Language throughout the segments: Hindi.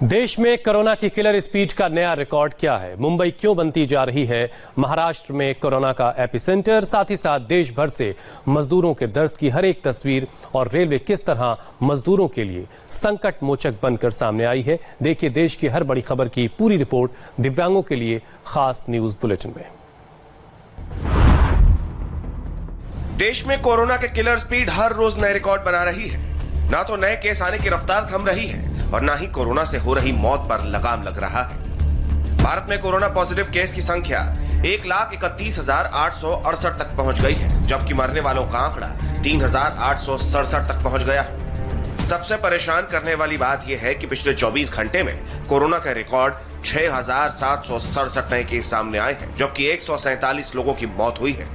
देश में कोरोना की किलर स्पीड का नया रिकॉर्ड क्या है? मुंबई क्यों बनती जा रही है महाराष्ट्र में कोरोना का एपिसेंटर? साथ ही साथ देश भर से मजदूरों के दर्द की हर एक तस्वीर और रेलवे किस तरह मजदूरों के लिए संकट मोचक बनकर सामने आई है। देखिए देश की हर बड़ी खबर की पूरी रिपोर्ट दिव्यांगों के लिए खास न्यूज बुलेटिन में। देश में कोरोना के किलर स्पीड हर रोज नए रिकॉर्ड बना रही है। ना तो नए केस आने की रफ्तार थम रही है और ना ही कोरोना से हो रही मौत पर लगाम लग रहा है। भारत में कोरोना पॉजिटिव केस की संख्या 1,31,868 तक पहुंच गई है, जबकि मरने वालों का आंकड़ा 3,867 तक पहुंच गया है। सबसे परेशान करने वाली बात यह है कि पिछले 24 घंटे में कोरोना का रिकॉर्ड 6,767 नए केस सामने आए हैं, जबकि 147 लोगों की मौत हुई है।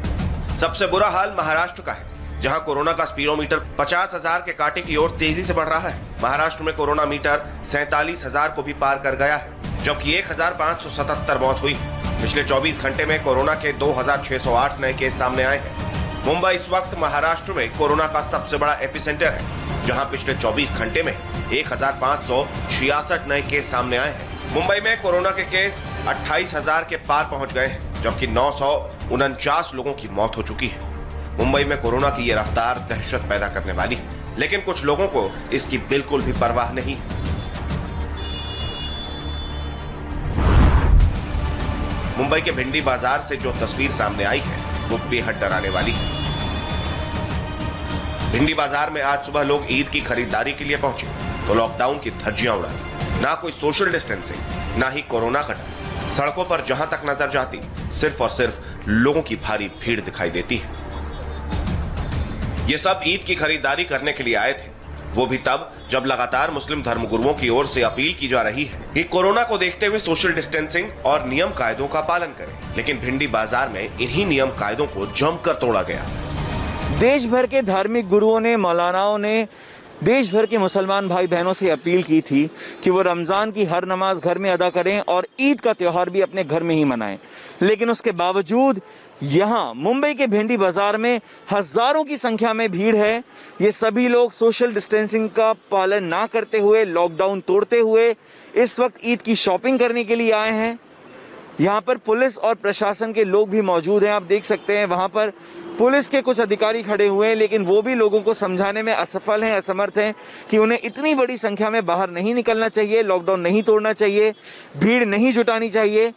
सबसे बुरा हाल महाराष्ट्र का है, जहां कोरोना का स्पीडोमीटर 50,000 के कांटे की ओर तेजी से बढ़ रहा है। महाराष्ट्र में कोरोना मीटर 47,000 को भी पार कर गया है, जबकि 1,577 मौत हुई। पिछले 24 घंटे में कोरोना के 2,608 नए केस सामने आए हैं। मुंबई इस वक्त महाराष्ट्र में कोरोना का सबसे बड़ा एपिसेंटर है, जहां पिछले 24 घंटे में 1,566 नए केस सामने आए हैं। मुंबई में कोरोना के केस 28,000 के पार पहुंच गए हैं, जबकि 949 लोगों की मौत हो चुकी है। मुंबई में कोरोना की ये रफ्तार दहशत पैदा करने वाली है, लेकिन कुछ लोगों को इसकी बिल्कुल भी परवाह नहीं है। मुंबई के भिंडी बाजार से जो तस्वीर सामने आई है वो बेहद डराने वाली है। भिंडी बाजार में आज सुबह लोग ईद की खरीदारी के लिए पहुंचे तो लॉकडाउन की धज्जियां उड़ा दी। ना कोई सोशल डिस्टेंसिंग, ना ही कोरोना का डर। सड़कों पर जहां तक नजर जाती सिर्फ और सिर्फ लोगों की भारी भीड़ दिखाई देती है। ये सब ईद की खरीदारी करने के लिए आए थे, वो भी तब जब लगातार मुस्लिम धर्मगुरुओं की ओर से अपील की जा रही है कि कोरोना को देखते हुए सोशल डिस्टेंसिंग और नियम कायदों का पालन करें। लेकिन भिंडी बाजार में इन्हीं नियम कायदों को जमकर तोड़ा गया। देश भर के धार्मिक गुरुओं ने, मौलानाओं ने देश भर के मुसलमान भाई बहनों से अपील की थी कि वो रमजान की हर नमाज घर में अदा करें और ईद का त्योहार भी अपने घर में ही मनाएं। लेकिन उसके बावजूद यहाँ मुंबई के भिंडी बाजार में हजारों की संख्या में भीड़ है। ये सभी लोग सोशल डिस्टेंसिंग का पालन ना करते हुए, लॉकडाउन तोड़ते हुए इस वक्त ईद की शॉपिंग करने के लिए आए हैं। यहाँ पर पुलिस और प्रशासन के लोग भी मौजूद हैं। आप देख सकते हैं वहाँ पर पुलिस के कुछ अधिकारी खड़े हुए हैं, लेकिन वो भी लोगों को समझाने में असफल हैं, असमर्थ हैं कि उन्हें इतनी बड़ी संख्या में बाहर नहीं निकलना चाहिए, लॉकडाउन नहीं तोड़ना चाहिए, भीड़ नहीं जुटानी चाहिए।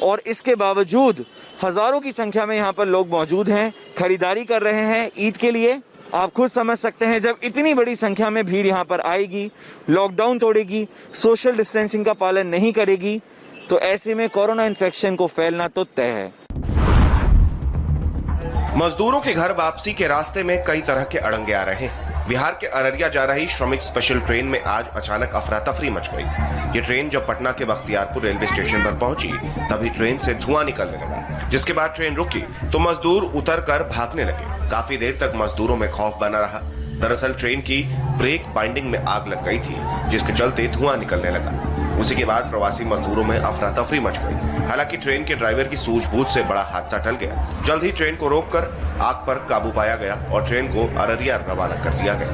और इसके बावजूद हजारों की संख्या में यहाँ पर लोग मौजूद हैं, खरीदारी कर रहे हैं ईद के लिए। आप खुद समझ सकते हैं, जब इतनी बड़ी संख्या में भीड़ यहाँ पर आएगी, लॉकडाउन तोड़ेगी, सोशल डिस्टेंसिंग का पालन नहीं करेगी, तो ऐसे में कोरोना इन्फेक्शन को फैलना तो तय है। मजदूरों के घर वापसी के रास्ते में कई तरह के अड़ंगे आ रहे हैं। बिहार के अररिया जा रही श्रमिक स्पेशल ट्रेन में आज अचानक अफरा तफरी मच गई। ये ट्रेन जब पटना के बख्तियारपुर रेलवे स्टेशन पर पहुंची तभी ट्रेन से धुआं निकलने लगा, जिसके बाद ट्रेन रुकी तो मजदूर उतरकर भागने लगे। काफी देर तक मजदूरों में खौफ बना रहा। दरअसल ट्रेन की ब्रेक बाइंडिंग में आग लग गई थी, जिसके चलते धुआं निकलने लगा। उसी के बाद प्रवासी मजदूरों में अफरा तफरी मच गई। हालांकि ट्रेन के ड्राइवर की सूझबूझ से बड़ा हादसा टल गया। जल्द ही ट्रेन को रोककर आग पर काबू पाया गया और ट्रेन को अररिया रवाना कर दिया गया।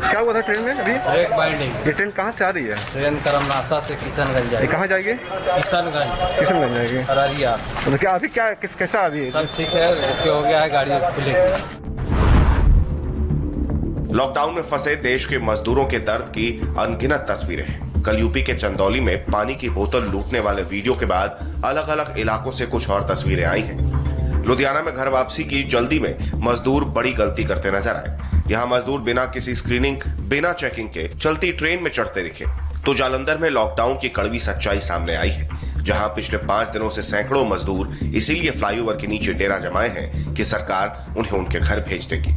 क्या हुआ था ट्रेन में अभी? Break binding. ये ट्रेन कहाँ से आ रही है? ट्रेन करमनासा से किशनगंज जाएगी। कहाँ जाएगी? किशनगंज जाएगी। अररिया। तो क्या अभी क्या कैसा अभी? सब ठीक है, ओके हो गया है, गाड़ी खुलेगी। लॉकडाउन में फंसे देश के मजदूरों के दर्द की अनगिनत तस्वीरें हैं। कल यूपी के चंदौली में पानी की बोतल लूटने वाले वीडियो के बाद अलग अलग इलाकों से कुछ और तस्वीरें आई हैं। लुधियाना में घर वापसी की जल्दी में मजदूर बड़ी गलती करते नजर आए। यहाँ मजदूर बिना किसी स्क्रीनिंग, बिना चेकिंग के चलती ट्रेन में चढ़ते दिखे। तो जालंधर में लॉकडाउन की कड़वी सच्चाई सामने आई है, जहां पिछले 5 दिनों से सैकड़ों मजदूर इसीलिए फ्लाईओवर के नीचे डेरा जमाए हैं कि सरकार उन्हें उनके घर भेज देगी।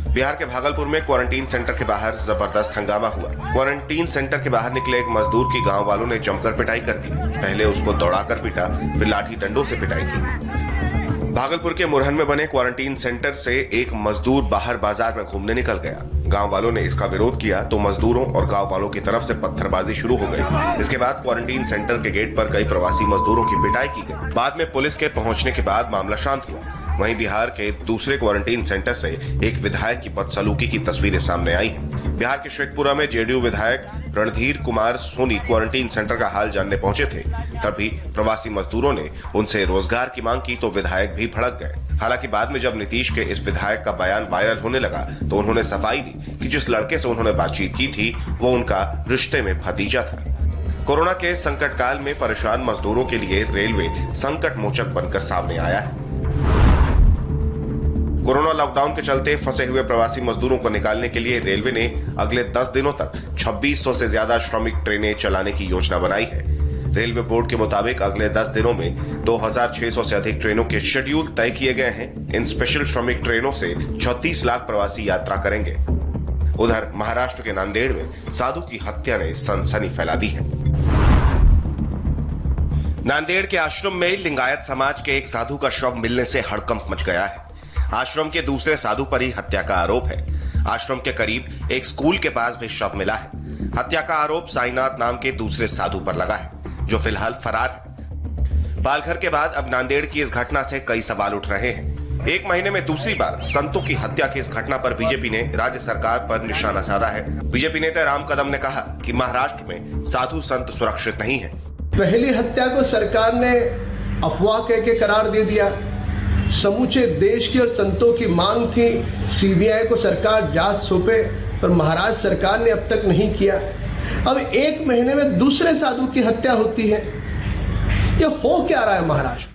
बिहार के भागलपुर में क्वारंटीन सेंटर के बाहर जबरदस्त हंगामा हुआ। क्वारंटीन सेंटर के बाहर निकले एक मजदूर की गांव वालों ने जमकर पिटाई कर दी। पहले उसको दौड़ाकर पीटा, फिर लाठी डंडों से पिटाई की। भागलपुर के मुरहन में बने क्वारंटीन सेंटर से एक मजदूर बाहर बाजार में घूमने निकल गया। गांव वालों ने इसका विरोध किया तो मजदूरों और गांव वालों की तरफ से पत्थरबाजी शुरू हो गई। इसके बाद क्वारंटीन सेंटर के गेट पर कई प्रवासी मजदूरों की पिटाई की गई। बाद में पुलिस के पहुंचने के बाद मामला शांत हुआ। वहीं बिहार के दूसरे क्वारंटीन सेंटर से एक विधायक की बदसलूकी की तस्वीरें सामने आई हैं। बिहार के शेखपुरा में जेडीयू विधायक रणधीर कुमार सोनी क्वारंटीन सेंटर का हाल जानने पहुंचे थे, तभी प्रवासी मजदूरों ने उनसे रोजगार की मांग की तो विधायक भी भड़क गए। हालांकि बाद में जब नीतीश के इस विधायक का बयान वायरल होने लगा तो उन्होंने सफाई दी कि जिस लड़के से उन्होंने बातचीत की थी वो उनका रिश्ते में भतीजा था। कोरोना के संकट काल में परेशान मजदूरों के लिए रेलवे संकट मोचक बनकर सामने आया है। कोरोना लॉकडाउन के चलते फंसे हुए प्रवासी मजदूरों को निकालने के लिए रेलवे ने अगले 10 दिनों तक 2600 से ज्यादा श्रमिक ट्रेनें चलाने की योजना बनाई है। रेलवे बोर्ड के मुताबिक अगले 10 दिनों में 2600 से अधिक ट्रेनों के शेड्यूल तय किए गए हैं। इन स्पेशल श्रमिक ट्रेनों से 36 लाख प्रवासी यात्रा करेंगे। उधर महाराष्ट्र के नांदेड़ में साधु की हत्या ने सनसनी फैला दी है। नांदेड़ के आश्रम में लिंगायत समाज के एक साधु का शव मिलने से हड़कंप मच गया है। आश्रम के दूसरे साधु पर ही हत्या का आरोप है। आश्रम के करीब एक स्कूल के पास भी शव मिला है। हत्या का आरोप साईनाथ नाम के दूसरे साधु पर लगा है, जो फिलहाल फरार है। पालघर के बाद अब नांदेड़ की इस घटना से कई सवाल उठ रहे हैं। एक महीने में दूसरी बार संतों की हत्या की इस घटना पर बीजेपी ने राज्य सरकार पर निशाना साधा है। बीजेपी नेता राम कदम ने कहा कि महाराष्ट्र में साधु संत सुरक्षित नहीं है। पहली हत्या को सरकार ने अफवाह कह के करार दे दिया। समूचे देश की और संतों की मांग थी सीबीआई को सरकार जांच सौंपे, पर महाराष्ट्र सरकार ने अब तक नहीं किया। अब एक महीने में दूसरे साधु की हत्या होती है। ये हो क्या रहा है महाराष्ट्र?